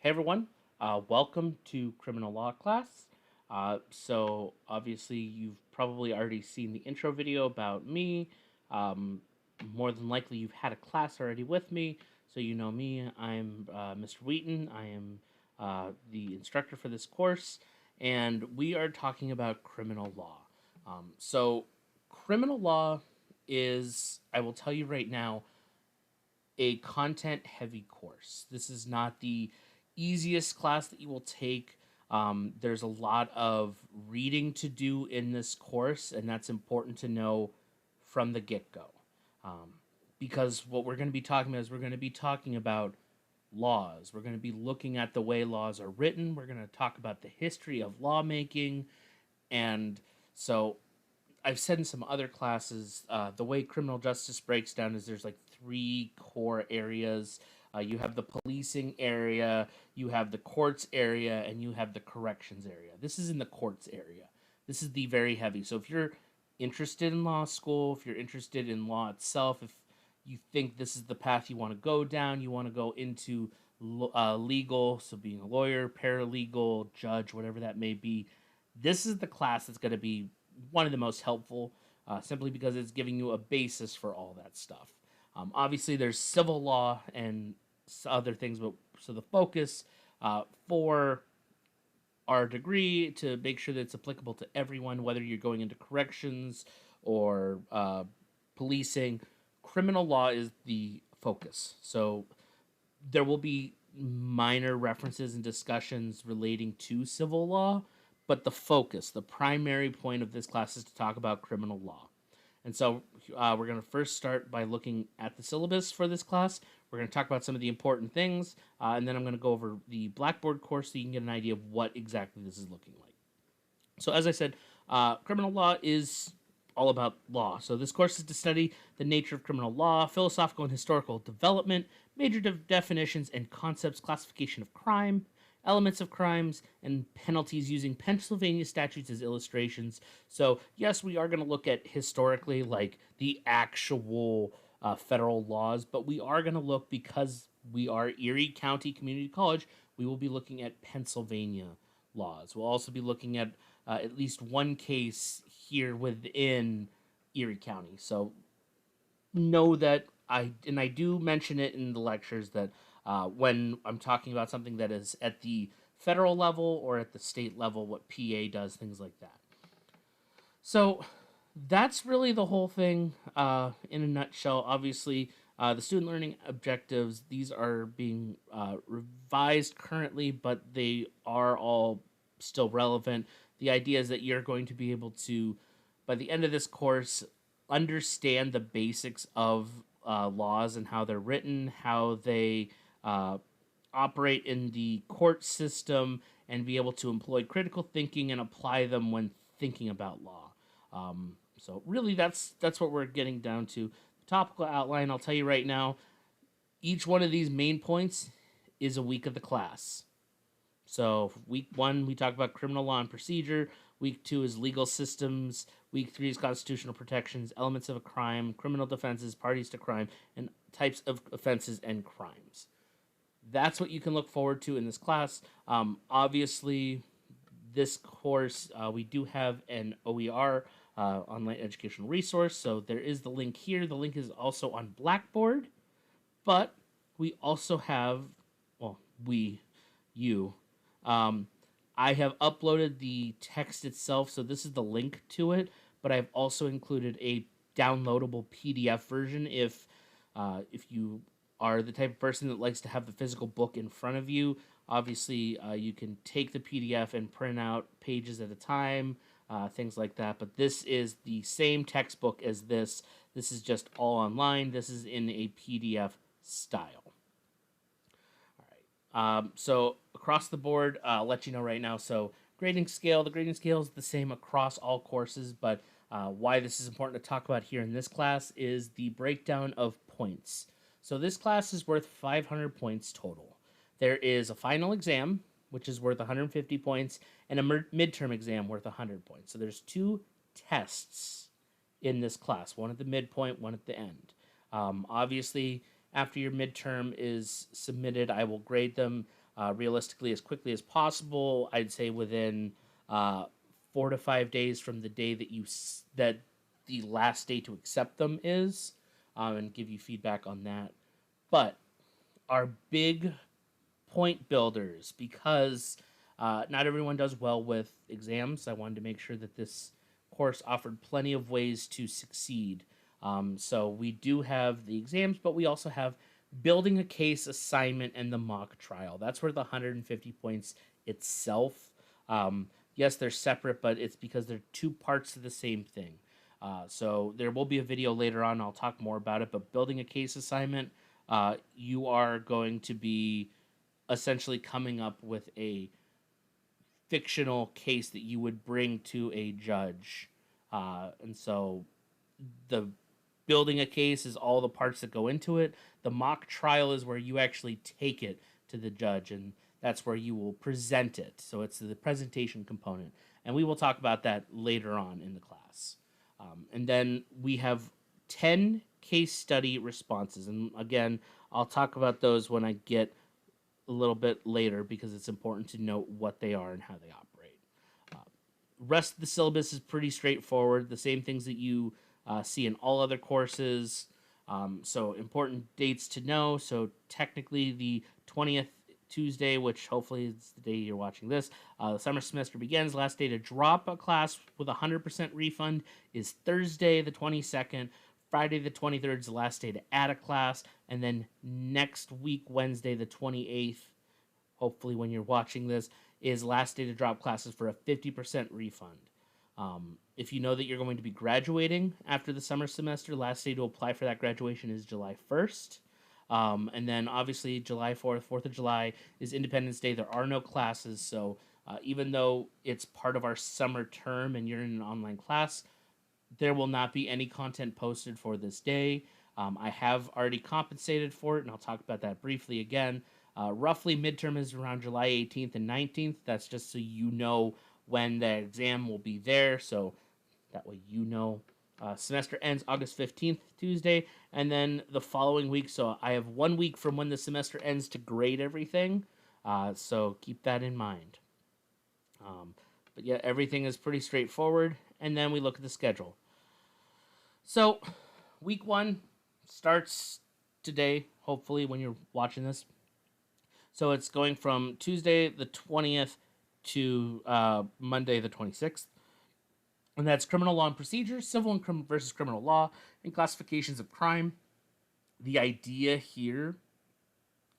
Hey everyone, welcome to criminal law class. So obviously you've probably already seen the intro video about me. Um, More than likely you've had a class already with me, so you know me. I'm Mr. Wheaton. I am the instructor for this course, and we are talking about criminal law. So criminal law is, I will tell you right now, a content heavy course. This is not the easiest class that you will take. There's a lot of reading to do in this course, and that's important to know from the get go. Because what we're going to be talking about is we're going to be talking about laws. We're going to be looking at the way laws are written. We're going to talk about the history of lawmaking. And so I've said in some other classes, the way criminal justice breaks down is there's like three core areas. You have the policing area, you have the courts area, and you have the corrections area. This is in the courts area. This is the very heavy. So if you're interested in law school, if you're interested in law itself, if you think this is the path you want to go down, you want to go into legal, so being a lawyer, paralegal, judge, whatever that may be, this is the class that's going to be one of the most helpful, simply because it's giving you a basis for all that stuff. Obviously, there's civil law and other things, but so the focus for our degree to make sure that it's applicable to everyone, whether you're going into corrections or policing, criminal law is the focus. So there will be minor references and discussions relating to civil law, but the focus, the primary point of this class is to talk about criminal law. And so we're going to first start by looking at the syllabus for this class. We're going to talk about some of the important things, and then I'm going to go over the Blackboard course so you can get an idea of what exactly this is looking like. So, as I said, criminal law is all about law. So, this course is to study the nature of criminal law, philosophical and historical development, major definitions and concepts, classification of crime, elements of crimes, and penalties using Pennsylvania statutes as illustrations. So, yes, we are going to look at historically, like the actual federal laws, but we are going to look, because we are Erie County Community College, we will be looking at Pennsylvania laws. We'll also be looking at least one case here within Erie County. So know that I do mention it in the lectures that when I'm talking about something that is at the federal level or at the state level, what PA does, things like that. So that's really the whole thing in a nutshell. Obviously, the student learning objectives, these are being revised currently, but they are all still relevant. The idea is that you're going to be able to, by the end of this course, understand the basics of laws and how they're written, how they operate in the court system, and be able to employ critical thinking and apply them when thinking about law. So really, that's what we're getting down to. The topical outline, I'll tell you right now, each one of these main points is a week of the class. So week one, we talk about criminal law and procedure. Week two is legal systems. Week three is constitutional protections, elements of a crime, criminal defenses, parties to crime, and types of offenses and crimes. That's what you can look forward to in this class. Obviously, this course, we do have an OER, online educational resource. So there is the link here. The link is also on Blackboard, but we also have, well, you, um, I have uploaded the text itself. So this is the link to it, but I've also included a downloadable PDF version if you are the type of person that likes to have the physical book in front of you. Obviously, you can take the PDF and print out pages at a time, things like that. But this is the same textbook as this. This is just all online. This is in a PDF style. So across the board, I'll let you know right now. So grading scale, the grading scale is the same across all courses, but why this is important to talk about here in this class is the breakdown of points. So this class is worth 500 points total. There is a final exam, which is worth 150 points, and a midterm exam worth 100 points. So there's two tests in this class, one at the midpoint, one at the end. Obviously, after your midterm is submitted, I will grade them. realistically as quickly as possible. I'd say within 4 to 5 days from the day that the last day to accept them is, and give you feedback on that. But our big point builders, because not everyone does well with exams. I wanted to make sure that this course offered plenty of ways to succeed. So we do have the exams, but we also have building a case assignment and the mock trial. That's where the 150 points itself. Yes, they're separate, but it's because they're two parts of the same thing. So there will be a video later on. I'll talk more about it. But building a case assignment, you are going to be essentially coming up with a fictional case that you would bring to a judge. And so the building a case is all the parts that go into it. The mock trial is where you actually take it to the judge, and that's where you will present it. So it's the presentation component. And we will talk about that later on in the class. And then we have 10 case study responses. And again, I'll talk about those when I get a little bit later because it's important to note what they are and how they operate. Rest of the syllabus is pretty straightforward. The same things that you see in all other courses. So important dates to know. So technically the 20th Tuesday, which hopefully is the day you're watching this, the summer semester begins. Last day to drop a class with 100% refund is Thursday the 22nd. Friday the 23rd is the last day to add a class, and then next week, Wednesday the 28th, hopefully when you're watching this, is last day to drop classes for a 50% refund. If you know that you're going to be graduating after the summer semester, last day to apply for that graduation is July 1st. And then obviously July 4th, 4th of July is Independence Day. There are no classes, so even though it's part of our summer term and you're in an online class, there will not be any content posted for this day. I have already compensated for it, and I'll talk about that briefly again. Roughly, midterm is around July 18th and 19th. That's just so you know when the exam will be there, so that way you know. Semester ends August 15th, Tuesday, and then the following week. So I have 1 week from when the semester ends to grade everything, so keep that in mind. But yeah, everything is pretty straightforward, and then we look at the schedule. So, week 1 starts today, hopefully, when you're watching this. So it's going from Tuesday the 20th to Monday the 26th. And that's criminal law and procedure, civil and versus criminal law, and classifications of crime. The idea here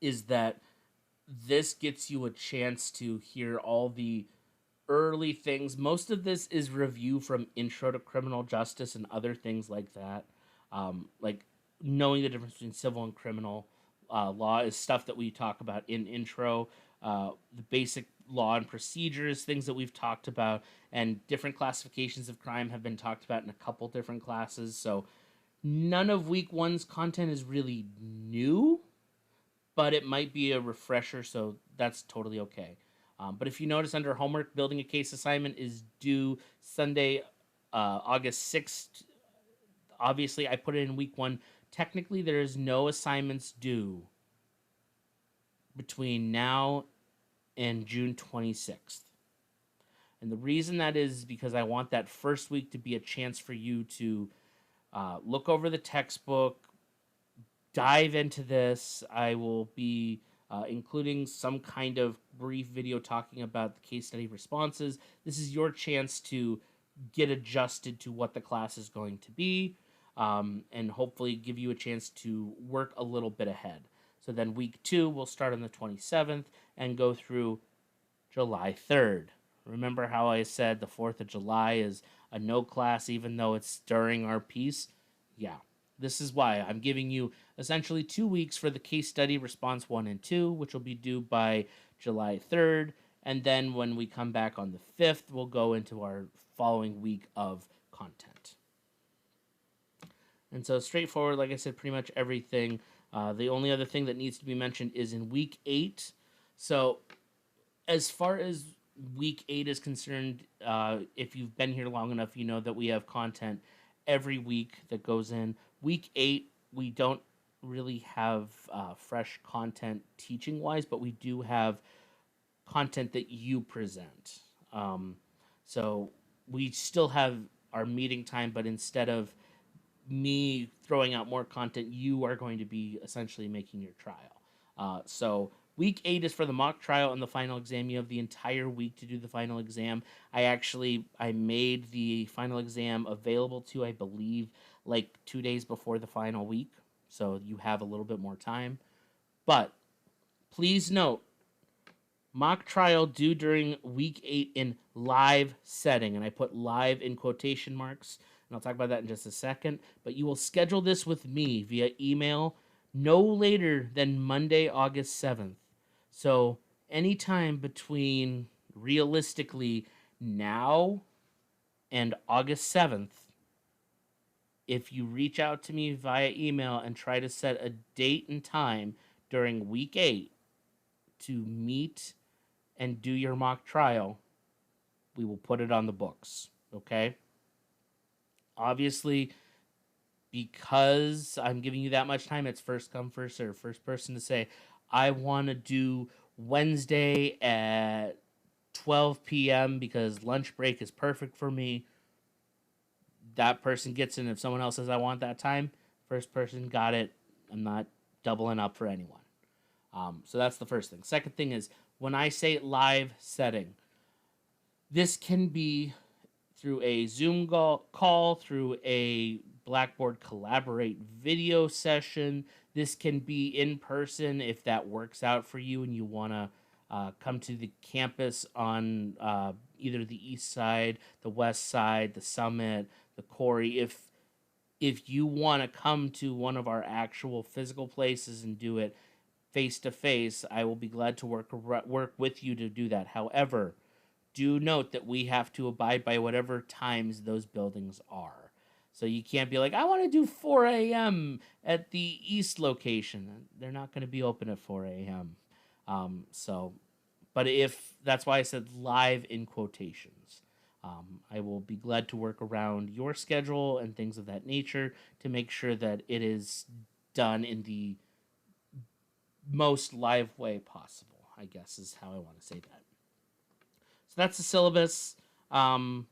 is that this gets you a chance to hear all the early things. Most of this is review from Intro to Criminal Justice and other things like that. Like knowing the difference between civil and criminal law is stuff that we talk about in Intro. The basic law and procedures, things that we've talked about, and different classifications of crime have been talked about in a couple different classes. So none of week 1's content is really new, but it might be a refresher, so that's totally okay. But if you notice under homework, building a case assignment is due Sunday, August 6th. Obviously, I put it in week 1. Technically, there is no assignments due between now and June 26th. And the reason that is because I want that first week to be a chance for you to look over the textbook, dive into this. I will be including some kind of brief video talking about the case study responses. This is your chance to get adjusted to what the class is going to be, and hopefully give you a chance to work a little bit ahead. So then week 2 will start on the 27th and go through July 3rd. Remember how I said the 4th of July is a no class even though it's during our piece? Yeah, this is why I'm giving you essentially 2 weeks for the case study response 1 and 2, which will be due by July 3rd. And then when we come back on the 5th, we'll go into our following week of content. And so straightforward, like I said, pretty much everything. The only other thing that needs to be mentioned is in week 8. So as far as week 8 is concerned, if you've been here long enough, you know that we have content every week that goes in. Week 8, we don't really have fresh content teaching wise, but we do have content that you present. Um, so we still have our meeting time, but instead of me throwing out more content, you are going to be essentially making your trial. So week 8 is for the mock trial and the final exam. You have the entire week to do the final exam. I made the final exam available to, I believe, like 2 days before the final week, so you have a little bit more time. But please note, mock trial due during week 8 in live setting, and I put live in quotation marks, and I'll talk about that in just a second. But you will schedule this with me via email no later than Monday, August 7th. So anytime between, realistically, now and August 7th, if you reach out to me via email and try to set a date and time during week 8 to meet and do your mock trial, we will put it on the books. Okay? Obviously, because I'm giving you that much time, it's first come, first serve. First person to say, I want to do Wednesday at 12 p.m. because lunch break is perfect for me. That person gets in. If someone else says, I want that time, first person got it. I'm not doubling up for anyone. So that's the first thing. Second thing is, when I say live setting, this can be through a Zoom call, through a Blackboard Collaborate video session. This can be in person if that works out for you and you want to come to the campus on either the east side, the west side, the summit, the Corey. If you want to come to one of our actual physical places and do it face to face, I will be glad to work with you to do that. However, do note that we have to abide by whatever times those buildings are. So you can't be like, I want to do 4 a.m. at the east location. They're not going to be open at 4 a.m. But if that's why I said live in quotations. I will be glad to work around your schedule and things of that nature to make sure that it is done in the most live way possible, I guess is how I want to say that. So that's the syllabus. Um,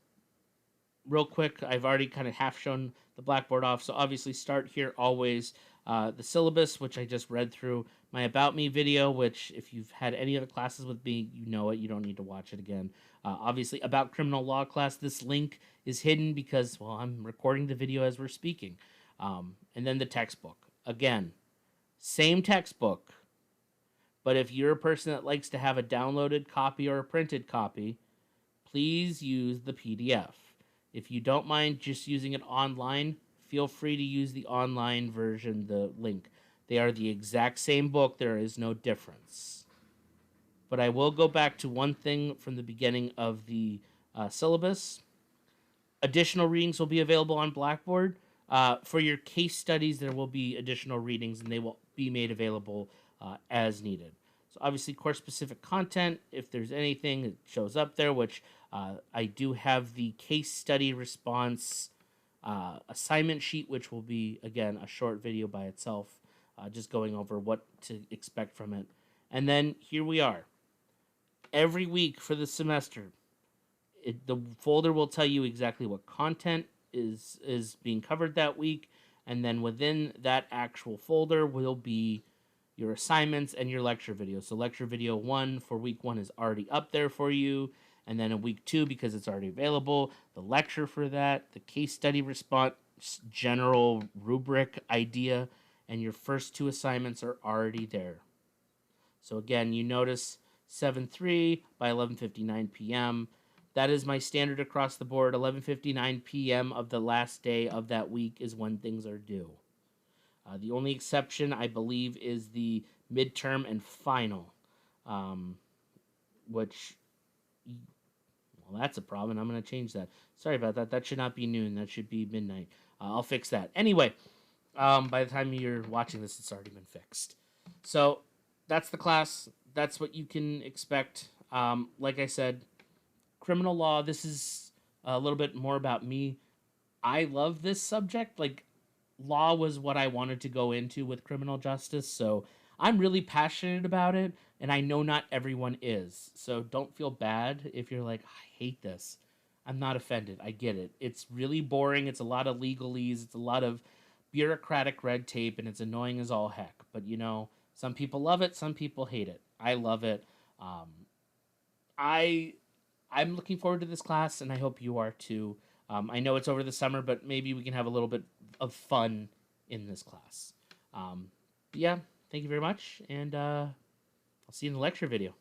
Real quick, I've already kind of half shown the Blackboard off. So obviously start here always. The syllabus, which I just read through. My About Me video, which if you've had any other classes with me, you know it. You don't need to watch it again. Obviously, About Criminal Law class. This link is hidden because, well, I'm recording the video as we're speaking. And then the textbook. Again, same textbook. But if you're a person that likes to have a downloaded copy or a printed copy, please use the PDF. If you don't mind just using it online, feel free to use the online version, the link. They are the exact same book, there is no difference. But I will go back to one thing from the beginning of the syllabus. Additional readings will be available on Blackboard. For your case studies, there will be additional readings, and they will be made available as needed. So obviously, course-specific content, if there's anything that shows up there, which I do have the case study response assignment sheet, which will be, again, a short video by itself, just going over what to expect from it. And then here we are. Every week for the semester, the folder will tell you exactly what content is being covered that week, and then within that actual folder will be your assignments and your lecture video. So lecture video 1 for week 1 is already up there for you, and then in week 2, because it's already available, the lecture for that, the case study response, general rubric idea, and your first 2 assignments are already there. So again, you notice 7-3 by 11:59 p.m. That is my standard across the board. 11:59 p.m. of the last day of that week is when things are due. The only exception, I believe, is the midterm and final, which, well, that's a problem. I'm going to change that. Sorry about that. That should not be noon. That should be midnight. I'll fix that. Anyway, by the time you're watching this, it's already been fixed. So that's the class. That's what you can expect. Like I said, criminal law, this is a little bit more about me. I love this subject. Like, law was what I wanted to go into with criminal justice, so I'm really passionate about it, and I know not everyone is. So don't feel bad if you're like, I hate this. I'm not offended. I get it. It's really boring. It's a lot of legalese. It's a lot of bureaucratic red tape, and it's annoying as all heck. But some people love it. Some people hate it. I love it. Um, I I'm looking forward to this class, and I hope you are too. I know it's over the summer, but maybe we can have a little bit of fun in this class. But yeah, thank you very much, and I'll see you in the lecture video.